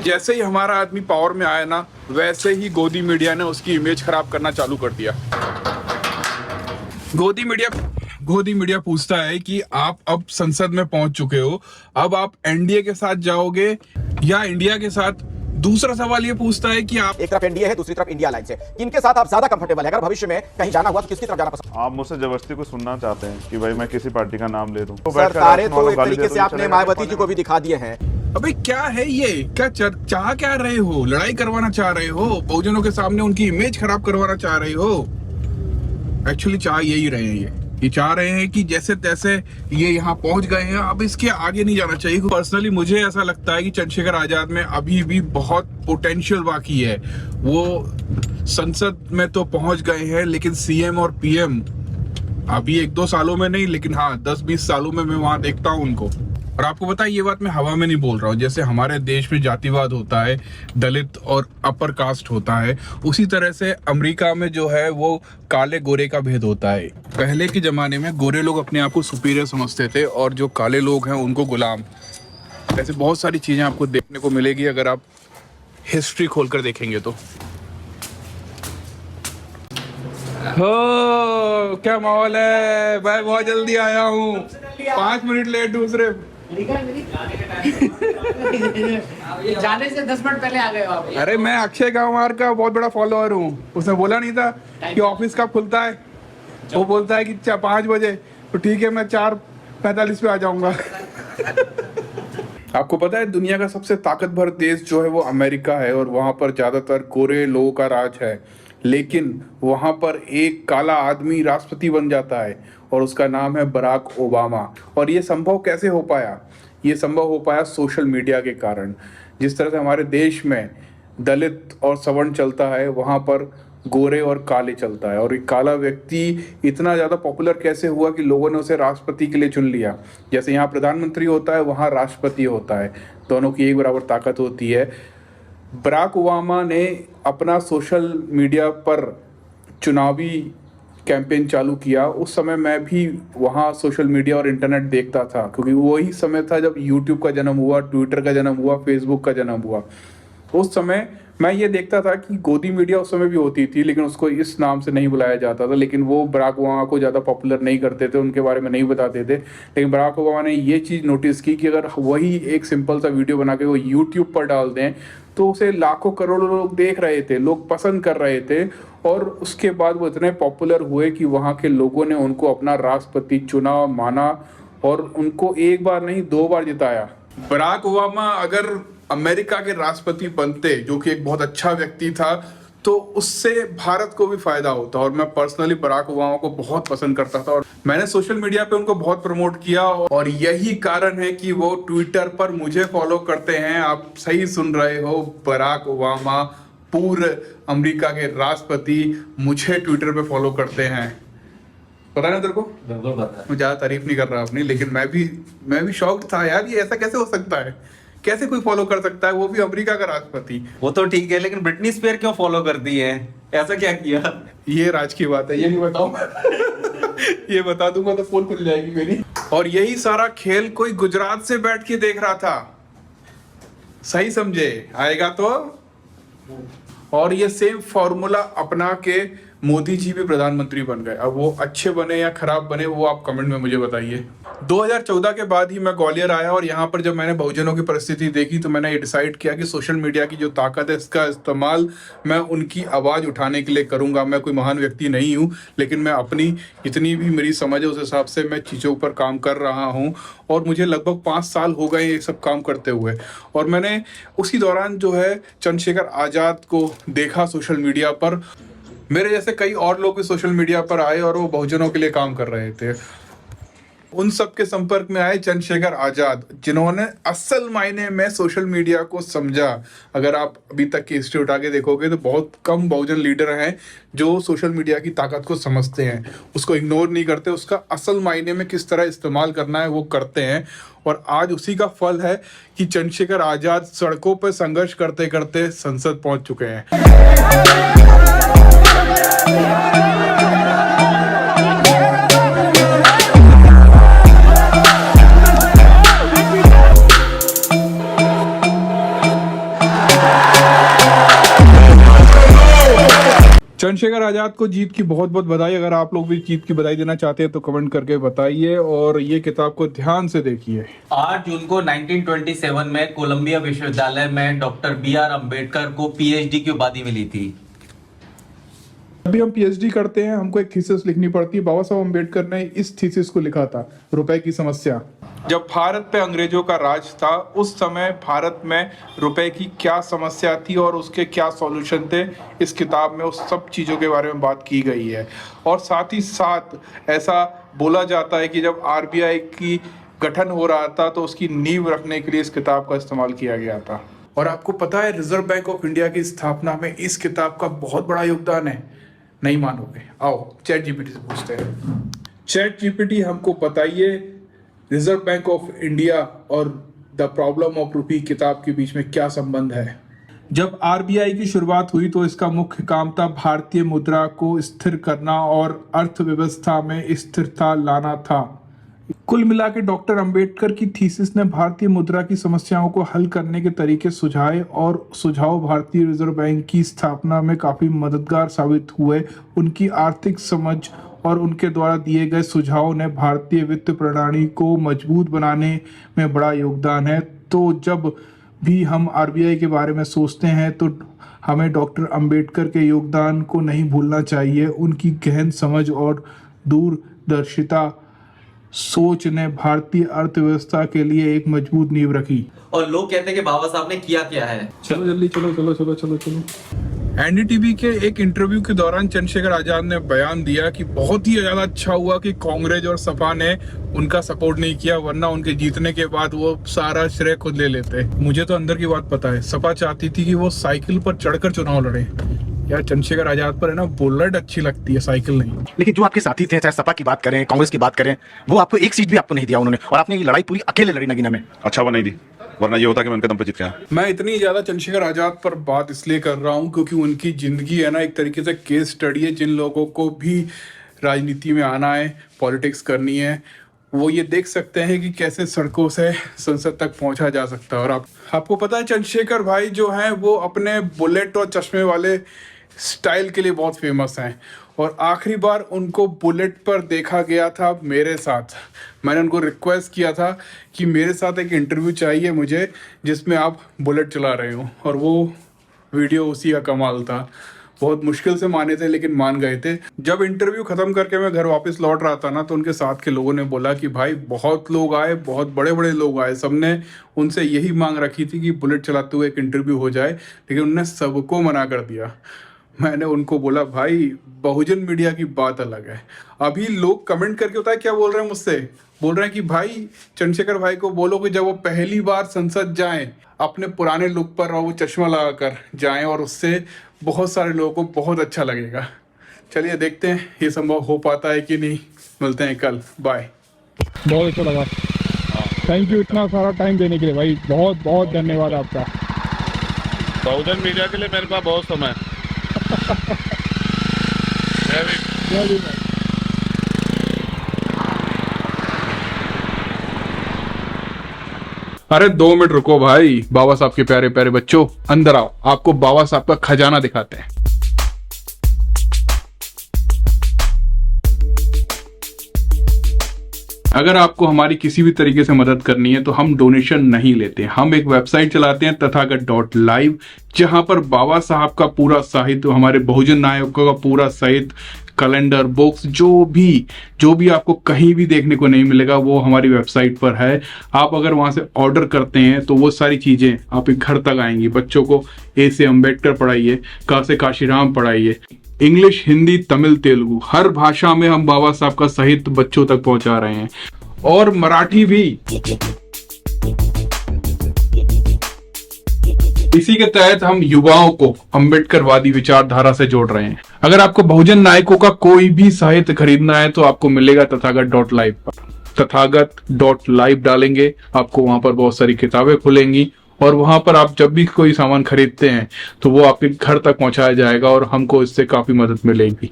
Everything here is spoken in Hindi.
जैसे ही हमारा आदमी पावर में आया ना, वैसे ही गोदी मीडिया ने उसकी इमेज खराब करना चालू कर दिया। गोदी मीडिया पूछता है कि आप अब संसद में पहुंच चुके हो, अब आप एनडीए के साथ जाओगे या इंडिया के साथ। दूसरा सवाल ये पूछता है कि आप एक तरफ एनडीए है, दूसरी तरफ इंडिया अलायंस है, किनके साथ आप ज्यादा कंफर्टेबल है? अगर भविष्य में कहीं जाना हुआ तो किसकी तरफ जाना पसंद? आप मुझसे जबरदस्ती को सुनना चाहते हैं कि भाई मैं किसी पार्टी का नाम ले दूं? सर, तारे तो एक तरीके से आपने मायावती जी को भी दिखा दिए हैं। अबे क्या है ये? क्या चाह क्या रहे हो? लड़ाई करवाना चाह रहे हो? बहुजनों के सामने उनकी इमेज खराब करवाना चाह रहे हो? एक्चुअली चाह यही रहे हैं। ये चाह रहे हैं कि जैसे तैसे ये यहाँ पहुंच गए हैं, अब इसके आगे नहीं जाना चाहिए। पर्सनली मुझे ऐसा लगता है कि चंद्रशेखर आजाद में अभी भी बहुत पोटेंशियल बाकी है। वो संसद में तो पहुंच गए हैं, लेकिन सीएम और पीएम अभी 1-2 सालों में नहीं, लेकिन हाँ 10-20 सालों में मैं वहां देखता हूं उनको। और आपको पता है, ये बात मैं हवा में नहीं बोल रहा हूँ। जैसे हमारे देश में जातिवाद होता है, दलित और अपर कास्ट होता है, उसी तरह से अमेरिका में जो है वो काले गोरे का भेद होता है। पहले के जमाने में गोरे लोग अपने आप को सुपीरियर समझते थे और जो काले लोग हैं उनको गुलाम। ऐसे बहुत सारी चीजें आपको देखने को मिलेगी अगर आप हिस्ट्री खोलकर देखेंगे तो। हो क्या माहौल है? मैं बहुत जल्दी आया हूँ, 5 मिनट लेट दूसरे। जाने से 10 मिनट पहले आ गए हो आप। अरे मैं अक्षय कुमार का बहुत बड़ा फॉलोअर हूँ। उसने बोला नहीं था कि ऑफिस कब खुलता है? वो बोलता है कि 5 बजे, तो ठीक है मैं 4:45 पे आ जाऊंगा। आपको पता है दुनिया का सबसे ताकतवर देश जो है वो अमेरिका है और वहां पर ज्यादातर गोरे लोगों का राज है, लेकिन वहां पर एक काला आदमी राष्ट्रपति बन जाता है और उसका नाम है बराक ओबामा। और ये संभव कैसे हो पाया? ये संभव हो पाया सोशल मीडिया के कारण। जिस तरह से हमारे देश में दलित और सवर्ण चलता है, वहाँ पर गोरे और काले चलता है। और एक काला व्यक्ति इतना ज़्यादा पॉपुलर कैसे हुआ कि लोगों ने उसे राष्ट्रपति के लिए चुन लिया। जैसे यहाँ प्रधानमंत्री होता है, वहाँ राष्ट्रपति होता है, दोनों की एक बराबर ताकत होती है। बराक ओबामा ने अपना सोशल मीडिया पर चुनावी कैंपेन चालू किया। उस समय मैं भी वहाँ सोशल मीडिया और इंटरनेट देखता था, क्योंकि वही समय था जब यूट्यूब का जन्म हुआ, ट्विटर का जन्म हुआ, फेसबुक का जन्म हुआ। उस समय मैं ये देखता था कि गोदी मीडिया उस समय भी होती थी, लेकिन उसको इस नाम से नहीं बुलाया जाता था। लेकिन वो बराक ओबामा को ज़्यादा पॉपुलर नहीं करते थे, उनके बारे में नहीं बताते थे। लेकिन बराक ओबामा ने ये चीज़ नोटिस की कि अगर वही एक सिंपल सा वीडियो बना के वो यूट्यूब पर डाल दें तो उसे लाखों करोड़ों लोग देख रहे थे, लोग पसंद कर रहे थे। और उसके बाद वो इतने पॉपुलर हुए कि वहाँ के लोगों ने उनको अपना राष्ट्रपति चुना, माना और उनको एक बार नहीं 2 बार जिताया। बराक ओबामा अगर अमेरिका के राष्ट्रपति बनते, जो कि एक बहुत अच्छा व्यक्ति था, तो उससे भारत को भी फायदा होता। और मैं पर्सनली बराक ओबामा को बहुत पसंद करता था और मैंने सोशल मीडिया पे उनको बहुत प्रमोट किया। और यही कारण है कि वो ट्विटर पर मुझे फॉलो करते हैं। आप सही सुन रहे हो, बराक ओबामा पूर्व अमेरिका के राष्ट्रपति मुझे ट्विटर पे फॉलो करते हैं। पता नहीं तेरे को? बिल्कुल पता है। मैं ज्यादा तारीफ नहीं कर रहा अपनी, लेकिन मैं भी शॉक्ड था यार, ये ऐसा कैसे हो सकता है? कैसे कोई फॉलो कर सकता है, वो भी अमेरिका का राष्ट्रपति? वो तो ठीक है, लेकिन ब्रिटनी स्पीयर क्यों फॉलो करती है? ऐसा क्या किया? ये राज की बात है, ये नहीं बताऊं। ये बता दूंगा तो पोल खुल जाएगी मेरी। और यही सारा खेल कोई गुजरात से बैठ के देख रहा था, सही समझे? आएगा तो। और ये सेम फॉर्मूला अपना के मोदी जी भी प्रधानमंत्री बन गए। अब वो अच्छे बने या खराब बने, वो आप कमेंट में मुझे बताइए। 2014 के बाद ही मैं ग्वालियर आया और यहाँ पर जब मैंने बहुजनों की परिस्थिति देखी तो मैंने ये डिसाइड किया कि सोशल मीडिया की जो ताकत है, इसका इस्तेमाल मैं उनकी आवाज़ उठाने के लिए करूँगा। मैं कोई महान व्यक्ति नहीं हूँ, लेकिन मैं अपनी जितनी भी मेरी समझ है उस हिसाब से मैं चीज़ों पर काम कर रहा हूँ। और मुझे लगभग 5 साल हो गए ये सब काम करते हुए। और मैंने उसी दौरान जो है चंद्रशेखर आज़ाद को देखा सोशल मीडिया पर। मेरे जैसे कई और लोग भी सोशल मीडिया पर आए और वो बहुजनों के लिए काम कर रहे थे। उन सब के संपर्क में आए चंद्रशेखर आज़ाद, जिन्होंने असल मायने में सोशल मीडिया को समझा। अगर आप अभी तक की हिस्ट्री उठा के देखोगे तो बहुत कम बहुजन लीडर हैं जो सोशल मीडिया की ताकत को समझते हैं, उसको इग्नोर नहीं करते, उसका असल मायने में किस तरह इस्तेमाल करना है वो करते हैं। और आज उसी का फल है कि चंद्रशेखर आज़ाद सड़कों पर संघर्ष करते करते संसद पहुंच चुके हैं। चंद्रशेखर आजाद को जीत की बहुत बहुत बधाई। अगर आप लोग भी जीत की बधाई देना चाहते हैं तो कमेंट करके बताइए और ये किताब को ध्यान से देखिए। 8 जून को 1927 में कोलंबिया विश्वविद्यालय में डॉक्टर B.R. अम्बेडकर को PhD की उपाधि मिली थी। जब भी हम PhD करते हैं हमको एक थीसिस लिखनी पड़ती है। बाबा साहब अम्बेडकर ने इस थीसिस को लिखा था, रुपए की समस्या। जब भारत पे अंग्रेजों का राज था उस समय भारत में रुपए की क्या समस्या थी और उसके क्या सॉल्यूशन थे, इस किताब में उस सब चीज़ों के बारे में बात की गई है। और साथ ही साथ ऐसा बोला जाता है कि जब RBI की गठन हो रहा था तो उसकी नींव रखने के लिए इस किताब का इस्तेमाल किया गया था। और आपको पता है रिजर्व बैंक ऑफ इंडिया की स्थापना में इस किताब का बहुत बड़ा योगदान है। नहीं मानोगे? आओ ChatGPT से पूछते हैं। ChatGPT हमको बताइए रिजर्व बैंक ऑफ इंडिया और द प्रॉब्लम ऑफ रूपी किताब के बीच में क्या संबंध है। जब RBI की शुरुआत हुई तो इसका मुख्य काम था भारतीय मुद्रा को स्थिर करना और अर्थव्यवस्था में स्थिरता लाना था। कुल मिला के डॉक्टर अंबेडकर की थीसिस ने भारतीय मुद्रा की समस्याओं को हल करने के तरीके सुझाए और सुझाव भारतीय रिजर्व बैंक की स्थापना में काफी मददगार साबित हुए। उनकी आर्थिक समझ और उनके द्वारा दिए गए सुझाव ने भारतीय वित्त प्रणाली को मजबूत बनाने में बड़ा योगदान है। तो जब भी हम RBI के बारे में सोचते हैं तो हमें डॉक्टर अंबेडकर के योगदान को नहीं भूलना चाहिए। उनकी गहन समझ और दूरदर्शिता सोच ने भारतीय अर्थव्यवस्था के लिए एक मजबूत नींव रखी। और लोग कहते हैं कि बाबा साहब ने किया क्या है। चलो जल्दी चलो। NDTV के एक इंटरव्यू के दौरान चंद्रशेखर आजाद ने बयान दिया कि बहुत ही ज्यादा अच्छा हुआ कि कांग्रेस और सपा ने उनका सपोर्ट नहीं किया, वरना उनके जीतने के बाद वो सारा श्रेय खुद ले लेते। मुझे तो अंदर की बात पता है, सपा चाहती थी कि वो साइकिल पर चढ़कर चुनाव लड़े। यार चंद्रशेखर आजाद पर है ना बुलेट अच्छी लगती है, साइकिल नहीं। लेकिन जो आपके साथी थे, चाहे सपा की बात करें, कांग्रेस की बात करें, वो आपको एक सीट भी आपको नहीं दिया उन्होंने, और आपने ये लड़ाई पूरी अकेले लड़ी नगीना में। अच्छा वो नहीं दी, वरना ये होता कि मैं उनके दम पे जीत गया। मैं इतनी ज्यादा चंद्रशेखर आजाद पर बात इसलिए कर रहा हूँ क्योंकि उनकी जिंदगी है ना एक तरीके से केस स्टडी है। जिन लोगों को भी राजनीति में आना है, पॉलिटिक्स करनी है, वो ये देख सकते हैं कि कैसे सड़कों से संसद तक पहुंचा जा सकता है। और आपको पता है चंद्रशेखर भाई जो हैं वो अपने बुलेट और चश्मे वाले स्टाइल के लिए बहुत फेमस हैं। और आखिरी बार उनको बुलेट पर देखा गया था मेरे साथ। मैंने उनको रिक्वेस्ट किया था कि मेरे साथ एक इंटरव्यू चाहिए मुझे जिसमें आप बुलेट चला रहे हो, और वो वीडियो उसी का कमाल था। बहुत मुश्किल से माने थे लेकिन मान गए थे। जब इंटरव्यू ख़त्म करके मैं घर वापस लौट रहा था ना तो उनके साथ के लोगों ने बोला कि भाई बहुत लोग आए, बहुत बड़े बड़े लोग आए, सबने उनसे यही मांग रखी थी कि बुलेट चलाते हुए एक इंटरव्यू हो जाए, लेकिन उन्होंने सबको मना कर दिया। मैंने उनको बोला भाई बहुजन मीडिया की बात अलग है। अभी लोग कमेंट करके होता है क्या बोल रहे हैं मुझसे, बोल रहे हैं कि भाई चंद्रशेखर भाई को बोलो कि जब वो पहली बार संसद जाएं अपने पुराने लुक पर और वो चश्मा लगाकर जाएं, और उससे बहुत सारे लोगों को बहुत अच्छा लगेगा। चलिए देखते हैं ये संभव हो पाता है कि नहीं। मिलते हैं कल, बाय। बहुत अच्छा लगा, थैंक यू इतना सारा टाइम देने के लिए भाई, बहुत बहुत धन्यवाद आपका। बहुजन मीडिया के लिए मेरे पास बहुत समय है। अरे 2 मिनट रुको भाई, बाबा साहब के प्यारे प्यारे बच्चों अंदर आओ, आपको बाबा साहब का खजाना दिखाते हैं। अगर आपको हमारी किसी भी तरीके से मदद करनी है तो हम डोनेशन नहीं लेते। हम एक वेबसाइट चलाते हैं तथागत.live, जहां पर बाबा साहब का पूरा साहित्य, हमारे बहुजन नायकों का पूरा साहित्य, कैलेंडर, बुक्स, जो भी आपको कहीं भी देखने को नहीं मिलेगा वो हमारी वेबसाइट पर है। आप अगर वहां से ऑर्डर करते हैं तो वो सारी चीजें आपके घर तक आएंगी। बच्चों को ए से अम्बेडकर पढ़ाइए, का से काशीराम पढ़ाइए, इंग्लिश, हिंदी, तमिल, तेलुगु, हर भाषा में हम बाबा साहब का साहित्य बच्चों तक पहुंचा रहे हैं, और मराठी भी। इसी के तहत हम युवाओं को अम्बेडकरवादी विचारधारा से जोड़ रहे हैं। अगर आपको बहुजन नायकों का कोई भी साहित्य खरीदना है तो आपको मिलेगा तथागत.live पर। तथागत.live डालेंगे, आपको वहां पर बहुत सारी किताबें खुलेंगी, और वहां पर आप जब भी कोई सामान खरीदते हैं तो वो आपके घर तक पहुंचाया जाएगा, और हमको इससे काफी मदद मिलेगी।